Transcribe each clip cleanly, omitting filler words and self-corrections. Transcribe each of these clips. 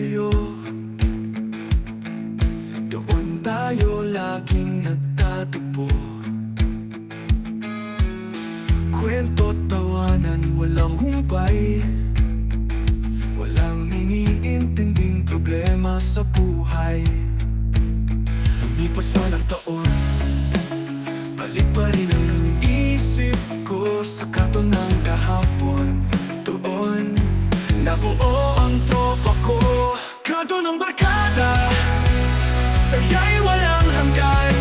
Arroyo. Doon tayo laging nagtatagpo. Kwento, tawanan, walang humpay. Walang iniintinding problema sa buhay. Lipas man ang taon, balik pa rin ang isip ko sa kanto ng kahapon. Doon nabuo ang tropa ko, kanto ng barkada, saya'y walang hanggan.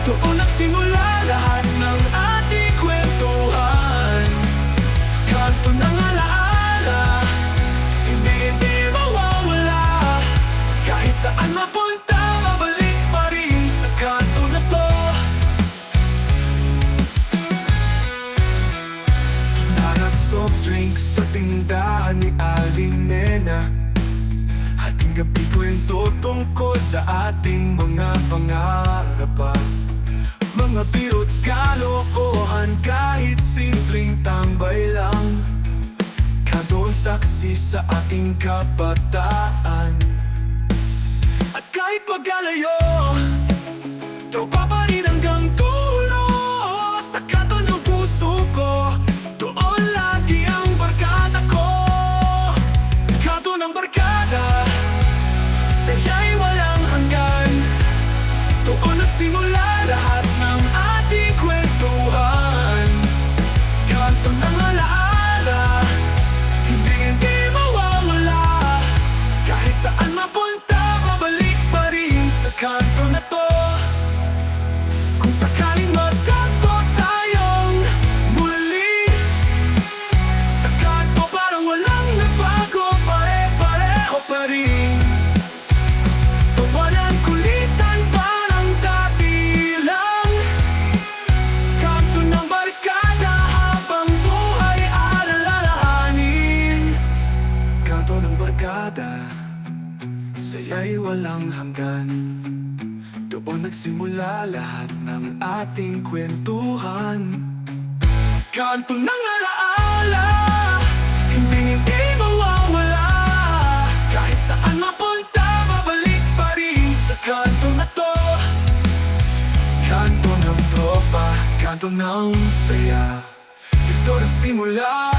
Doon nagsimula lahat ng ating kwentuhan. Kanto ng alaala, hindi mawawala. Kahit saan mapunta, mabalik pa rin sa kanto na to. Narap soft drinks sa tindahan ni Aling Nena. Ating gabi kwento tungkol sa ating mga pangarap. Mga biro't kalokohan, kahit simpleng tambay lang. Kanto saksi sa ating kabataan. At kahit pagkalayo, tropa pa rin hanggang dulo. Sa kanto ng puso ko, doon lagi ang barkada ko. Kanto ng barkada, saya'y walang hanggan. Doon nagsimula lahat ng ating kwentuhan. Kanto ng alaala, hindi mawawala. Kahit saan mapunta, babalik pa rin sa kanto na to. Kung sakaling magkanto tayong muli, sa kanto parang walang nagbago, pare-pareho pa rin. Tawanan, kulitan, parang dati lang. Kanto ng barkada, habang buhay alalahanin. Kanto ng barkada, saya'y walang hanggan. Doon nagsimula lahat ng ating kwentuhan. Kanto ng alaala, hindi mawawala. Kahit saan mapunta, babalik pa rin sa kanto na to. Kanto ng tropa, kanto ng saya. Dito nagsimula